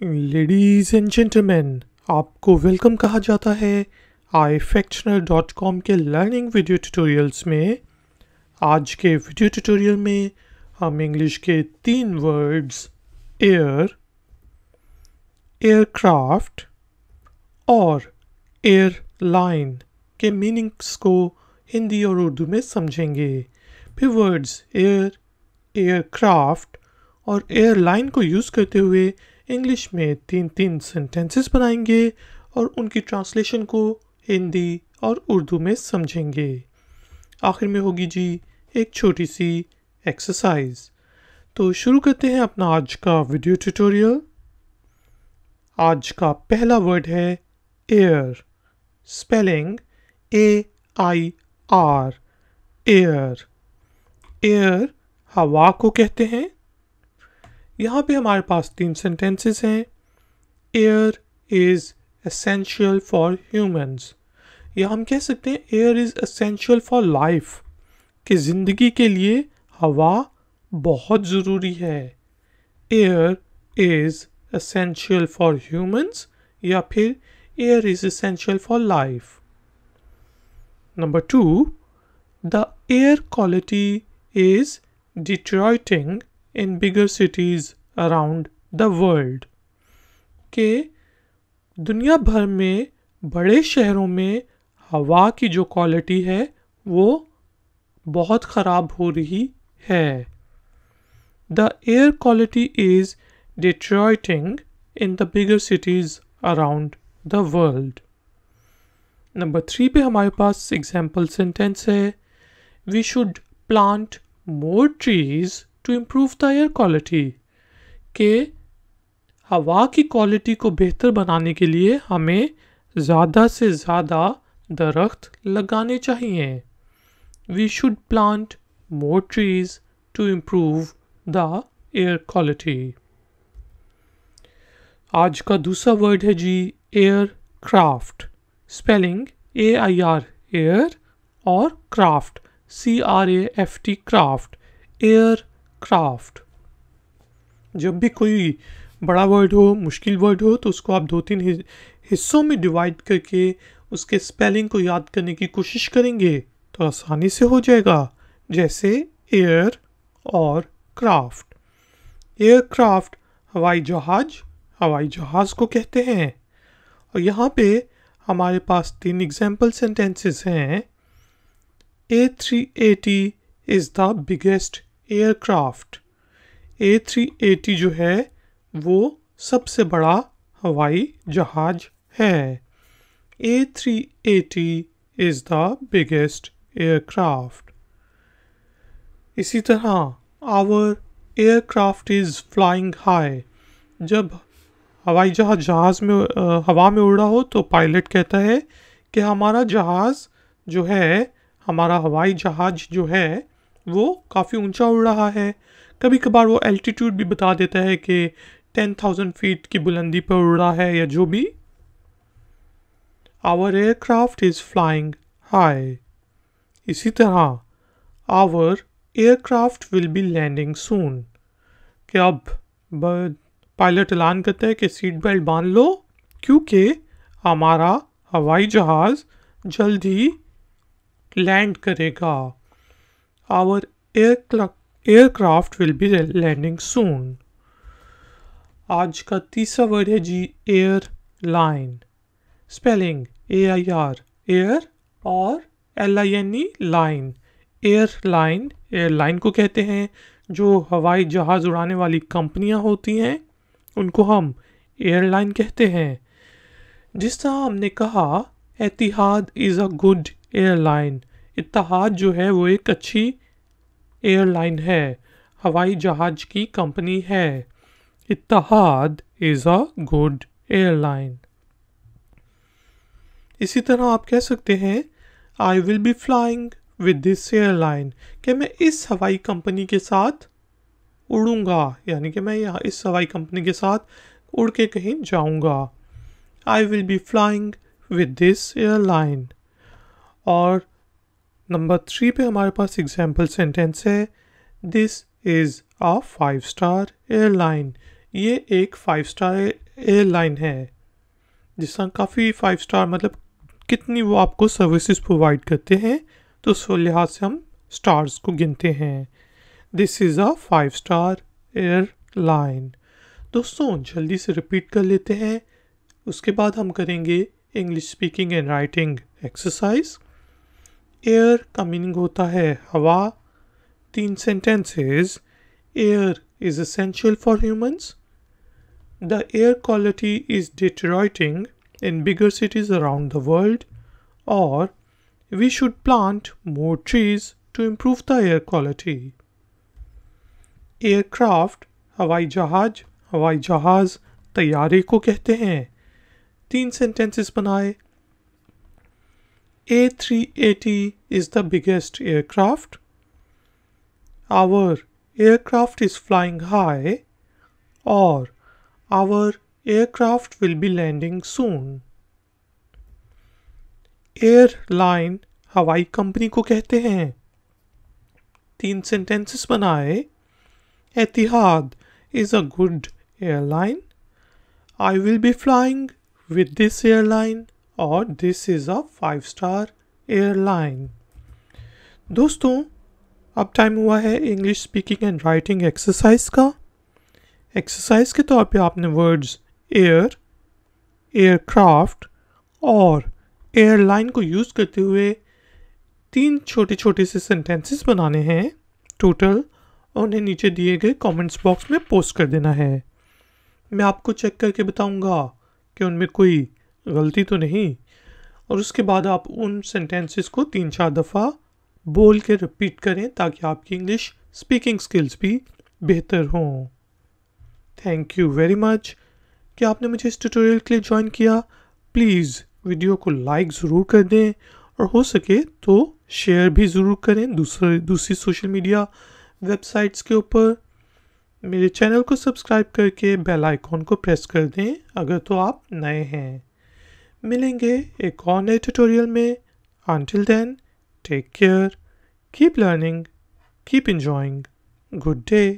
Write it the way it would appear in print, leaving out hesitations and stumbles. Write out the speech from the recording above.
Ladies and gentleman, आपको welcome कहा जाता है ifactioner.com के लर्निंग वीडियो ट्यूटोरियल्स में। आज के वीडियो ट्यूटोरियल में हम इंग्लिश के 3 वर्ड्स एयर, एयरक्राफ्ट और एयरलाइन के मीनिंग्स को हिंदी और उर्दू में समझेंगे। फिर वर्ड्स एयर, एयरक्राफ्ट और एयरलाइन को यूज़ करते हुए इंग्लिश में 3 सेंटेंसेस बनाएंगे और उनकी ट्रांसलेशन को हिंदी और उर्दू में समझेंगे। आखिर में होगी जी एक छोटी सी एक्सरसाइज। तो शुरू करते हैं अपना आज का वीडियो ट्यूटोरियल। आज का पहला वर्ड है air, spelling AIR, air. Air हवा को कहते हैं। यहाँ पे हमारे पास 3 सेंटेंसेस हैं। Air is essential for humans, या हम कह सकते हैं air is essential for life, कि ज़िंदगी के लिए हवा बहुत ज़रूरी है। Air is essential for humans या फिर air is essential for life. Number 2, the air quality is deteriorating in bigger cities around the world, के दुनिया भर में बड़े शहरों में हवा की जो क्वालिटी है वो बहुत ख़राब हो रही है। The air quality is deteriorating in the bigger cities around the world. Number 3 पे हमारे पास एग्जाम्पल सेंटेंस है, We should plant more trees to improve the air quality, के हवा की क्वालिटी को बेहतर बनाने के लिए हमें ज़्यादा से ज़्यादा दरख्त लगाने चाहिए। We should plant more trees to improve the air quality. आज का दूसरा वर्ड है जी एयरक्राफ्ट, स्पेलिंग AIR, एयर और क्राफ्ट CRAFT, क्राफ्ट, एयरक्राफ्ट। जब भी कोई बड़ा वर्ड हो, मुश्किल वर्ड हो, तो उसको आप 2-3 हिस्सों में डिवाइड करके उसके स्पेलिंग को याद करने की कोशिश करेंगे तो आसानी से हो जाएगा। जैसे एयर और क्राफ्ट। एयरक्राफ्ट हवाई जहाज़ को कहते हैं। और यहाँ पे हमारे पास 3 एग्जाम्पल सेंटेंसेस हैं। A380 is the biggest aircraft. A380 जो है वो सबसे बड़ा हवाई जहाज है। A380 is the biggest aircraft. इसी तरह our aircraft is flying high. जब हवाई जहाज में हवा में उड़ रहा हो तो पायलट कहता है कि हमारा जहाज़ जो है, हमारा हवाई जहाज जो है वो काफ़ी ऊंचा उड़ रहा है। कभी कभार वो एल्टीट्यूड भी बता देता है कि 10,000 फीट की बुलंदी पर उड़ रहा है या जो भी। Our aircraft is flying high. इसी तरह Our aircraft will be landing soon, कि अब पायलट ऐलान करता है कि सीट बेल्ट बांध लो क्योंकि हमारा हवाई जहाज़ जल्द ही लैंड करेगा। Our aircraft will be landing soon. आज का तीसरा वर्ड है जी एयरलाइन, स्पेलिंग AIR, एयर और LINE, लाइन। एयरलाइन को कहते हैं। जो हवाई जहाज़ उड़ाने वाली कंपनियां होती हैं उनको हम एयरलाइन कहते हैं। जिस तरह हमने कहा एतिहाद इज़ अ गुड एयरलाइन, इत्तेहाद जो है वो एक अच्छी एयरलाइन है, हवाई जहाज की कंपनी है। इत्तेहाद इज़ अ गुड एयरलाइन। इसी तरह आप कह सकते हैं I will be flying with this airline, कि मैं इस हवाई कंपनी के साथ उड़ूंगा, यानी कि मैं यहाँ इस हवाई कंपनी के साथ उड़ के कहीं जाऊंगा। I will be flying with this airline. और नंबर 3 पे हमारे पास एग्जाम्पल सेंटेंस है, this is a 5 star airline, ये एक 5 स्टार एयरलाइन है, जिसका काफ़ी 5 स्टार मतलब कितनी वो आपको सर्विसेज प्रोवाइड करते हैं, तो उस लिहाज से हम स्टार्स को गिनते हैं। This is a 5 star airline. दोस्तों जल्दी से रिपीट कर लेते हैं, उसके बाद हम करेंगे English speaking and writing exercise. Air का मीनिंग होता है हवा। 3 sentences. Air is essential for humans. The air quality is deteriorating in bigger cities around the world, or we should plant more trees to improve the air quality. Aircraft हवाई जहाज तैयारे को कहते हैं। 3 सेंटेंसेस बनाए। A380 is the biggest aircraft. Our aircraft is flying high, or our aircraft will be landing soon. Airline हवाई company को कहते हैं। 3 सेंटेंसेस बनाए। एतिहाद is a good airline. I will be flying with this airline, or this is a 5-star airline. दोस्तों अब time हुआ है English speaking and writing exercise का। एक्सरसाइज के तौर पे आपने वर्ड्स एयर, एयरक्राफ्ट और एयरलाइन को यूज़ करते हुए 3 छोटे छोटे से सेंटेंसेस बनाने हैं टोटल, और उन्हें नीचे दिए गए कमेंट्स बॉक्स में पोस्ट कर देना है। मैं आपको चेक करके बताऊंगा कि उनमें कोई गलती तो नहीं, और उसके बाद आप उन सेंटेंसेस को 3-4 दफ़ा बोल के रिपीट करें ताकि आपकी इंग्लिश स्पीकिंग स्किल्स भी बेहतर हों। थैंक यू वेरी मच कि आपने मुझे इस ट्यूटोरियल के लिए ज्वाइन किया। प्लीज़ वीडियो को लाइक ज़रूर कर दें, और हो सके तो शेयर भी ज़रूर करें दूसरी सोशल मीडिया वेबसाइट्स के ऊपर। मेरे चैनल को सब्सक्राइब करके बेल आइकॉन को प्रेस कर दें अगर तो आप नए हैं। मिलेंगे एक और नए ट्यूटोरियल में। Until then, take care, keep learning, keep enjoying. Good day.